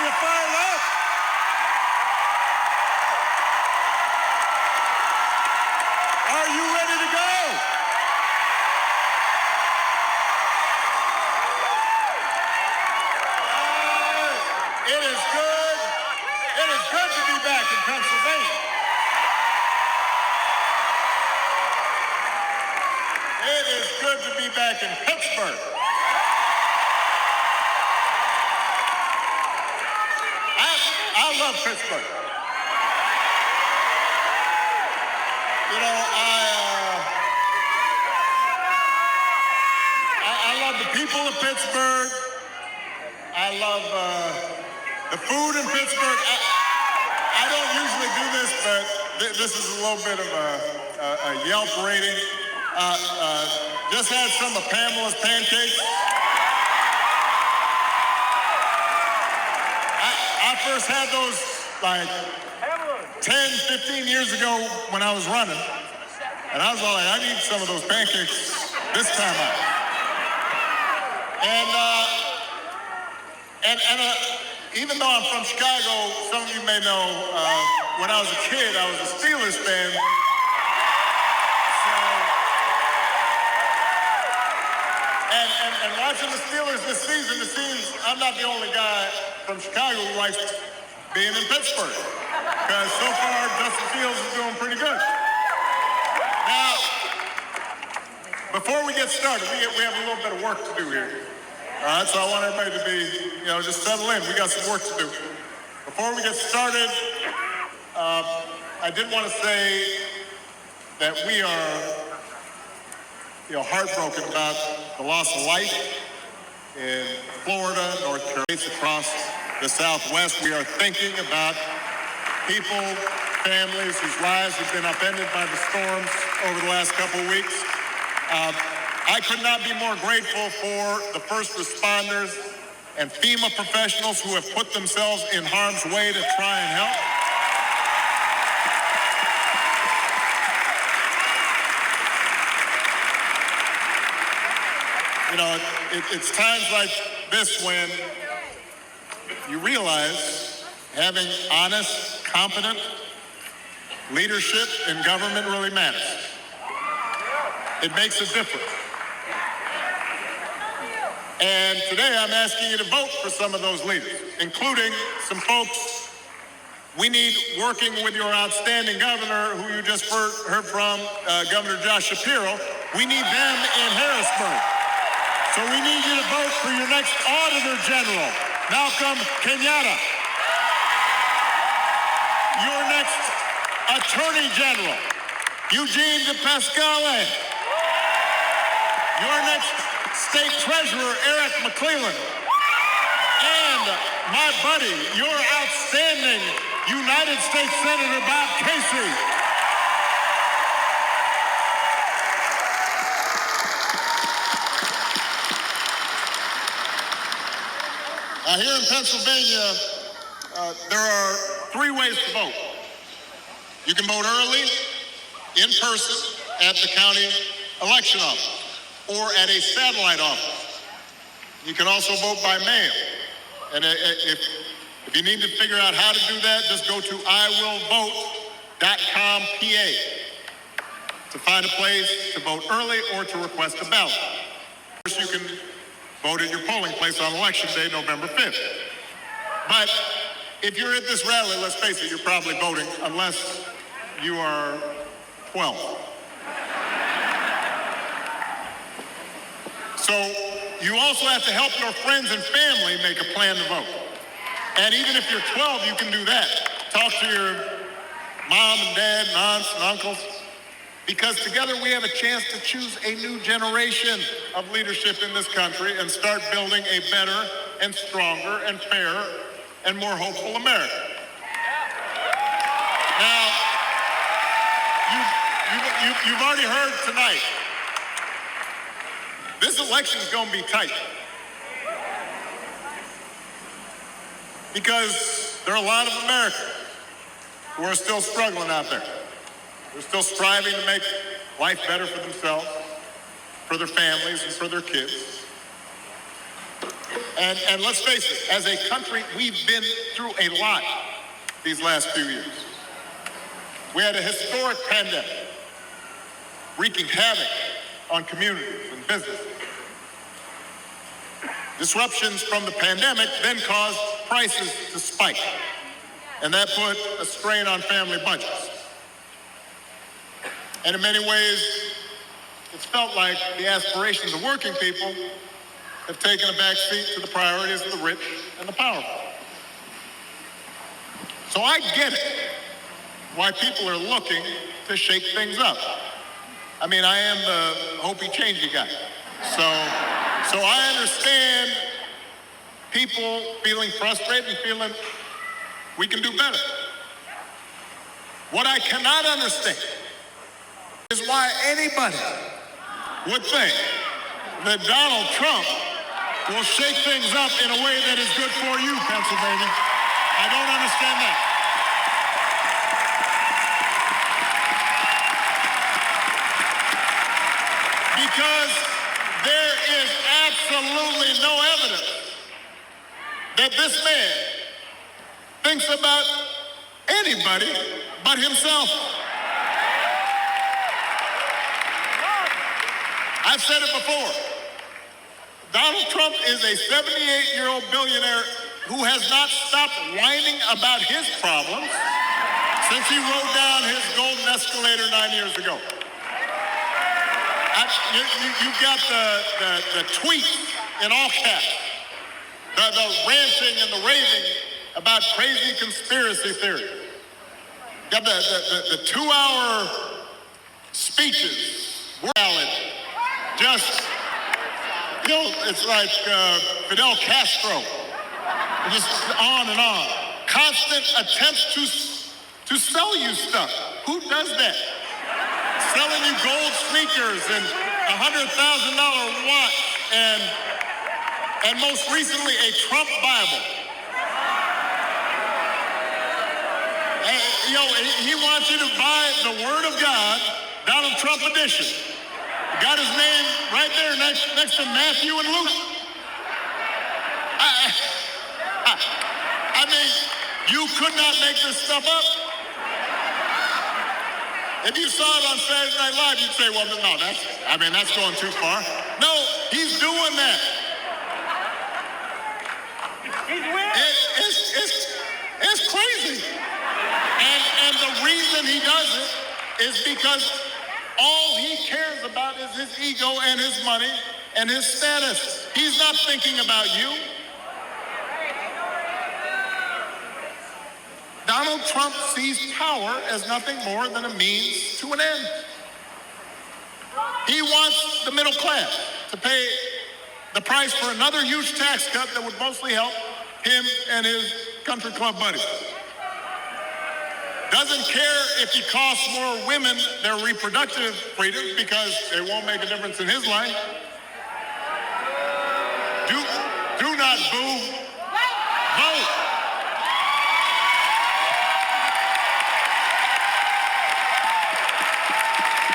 you fired up? Are you ready to go? It is good. It is good to be back in Pennsylvania. It is good to be back in Pittsburgh. I love Pittsburgh. You know, I love the people of Pittsburgh. I love the food in Pittsburgh. I don't usually do this, but this is a little bit of a Yelp rating. Just had some of Pamela's pancakes. I first had those like 10, 15 years ago when I was running. And I was all like, I need some of those pancakes this time out. And even though I'm from Chicago, some of you may know, when I was a kid, I was a Steelers fan. And watching the Steelers this season, it seems I'm not the only guy from Chicago who likes being in Pittsburgh. Because so far, Justin Fields is doing pretty good. Now, before we get started, we have a little bit of work to do here. All right, so I want everybody to be, just settle in. We got some work to do. Before we get started, I did want to say that we are heartbroken about the loss of life in Florida, North Carolina, across the Southwest. We are thinking about people, families whose lives have been upended by the storms over the last couple of weeks. I could not be more grateful for the first responders and FEMA professionals who have put themselves in harm's way to try and help. It's times like this when you realize having honest, competent leadership in government really matters. It makes a difference. And today I'm asking you to vote for some of those leaders, including some folks we need working with your outstanding governor, who you just heard from, Governor Josh Shapiro. We need them in Harrisburg. So we need you to vote for your next Auditor General, Malcolm Kenyatta. Your next Attorney General, Eugene DePascale. Your next State Treasurer, Eric McClellan. And my buddy, your outstanding United States Senator, Bob Casey. Here in Pennsylvania, there are 3 ways to vote. You can vote early, in person, at the county election office, or at a satellite office. You can also vote by mail. And if you need to figure out how to do that, just go to iwillvote.com PA to find a place to vote early or to request a ballot. Of course, you can vote at your polling place on Election Day, November 5th. But if you're at this rally, let's face it, you're probably voting unless you are 12. So you also have to help your friends and family make a plan to vote. And even if you're 12, you can do that. Talk to your mom and dad and aunts and uncles. Because together we have a chance to choose a new generation of leadership in this country and start building a better and stronger and fairer and more hopeful America. Now, you've already heard tonight, this election is going to be tight. Because there are a lot of Americans who are still struggling out there. They're still striving to make life better for themselves, for their families, and for their kids. And let's face it, as a country, we've been through a lot these last few years. We had a historic pandemic wreaking havoc on communities and businesses. Disruptions from the pandemic then caused prices to spike, and that put a strain on family budgets. And in many ways, it's felt like the aspirations of working people have taken a back seat to the priorities of the rich and the powerful. So I get it, why people are looking to shake things up. I mean, I am the hopey changey guy. So I understand people feeling frustrated and feeling we can do better. What I cannot understand is why anybody would think that Donald Trump will shake things up in a way that is good for you, Pennsylvania. I don't understand that. Because there is absolutely no evidence that this man thinks about anybody but himself. I've said it before. Donald Trump is a 78-year-old billionaire who has not stopped whining about his problems since he rode down his golden escalator 9 years ago. You got the tweet in all caps, the ranting and the raving about crazy conspiracy theory. Got the 2-hour speeches, valid, just, you know, it's like Fidel Castro, just on and on. Constant attempts to sell you stuff. Who does that? Selling you gold sneakers and $100,000 watch and most recently a Trump Bible. And, you know, he wants you to buy the Word of God, Donald Trump edition. Got his name right there next to Matthew and Luke. I mean, you could not make this stuff up. If you saw it on Saturday Night Live, you'd say, well, no, that's going too far. No, he's doing that. It's crazy. And the reason he does it is because all he cares about is his ego and his money and his status. He's not thinking about you. Donald Trump sees power as nothing more than a means to an end. He wants the middle class to pay the price for another huge tax cut that would mostly help him and his country club buddies. Doesn't care if he costs more women their reproductive freedom because it won't make a difference in his life. Do not boo. Vote.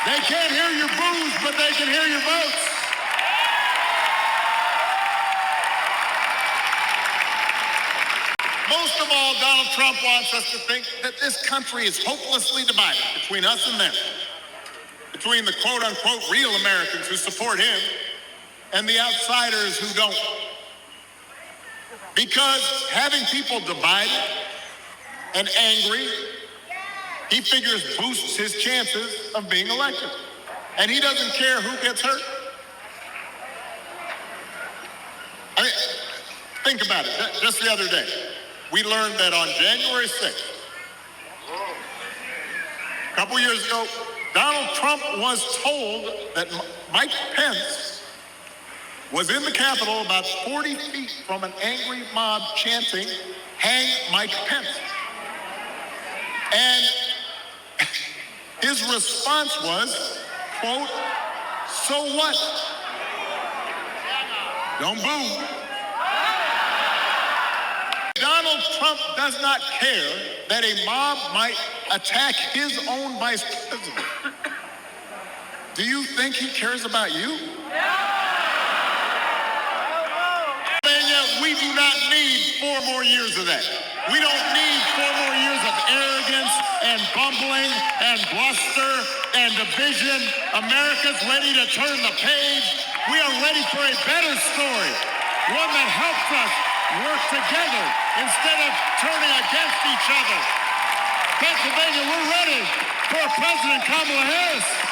They can't hear your boos, but they can hear your votes. Most of all, Donald Trump wants us to think that this country is hopelessly divided between us and them, between the quote-unquote real Americans who support him and the outsiders who don't. Because having people divided and angry, he figures boosts his chances of being elected. And he doesn't care who gets hurt. I mean, think about it. Just the other day, we learned that on January 6th, a couple years ago, Donald Trump was told that Mike Pence was in the Capitol about 40 feet from an angry mob chanting, "Hang Mike Pence." And his response was, quote, "So what? Don't boo." Donald Trump does not care that a mob might attack his own vice president. Do you think he cares about you? 4 more years of that. We don't need 4 more years of arrogance and bumbling and bluster and division. America's ready to turn the page. We are ready for a better story, one that helps us work together instead of turning against each other. Pennsylvania, we're ready for President Kamala Harris.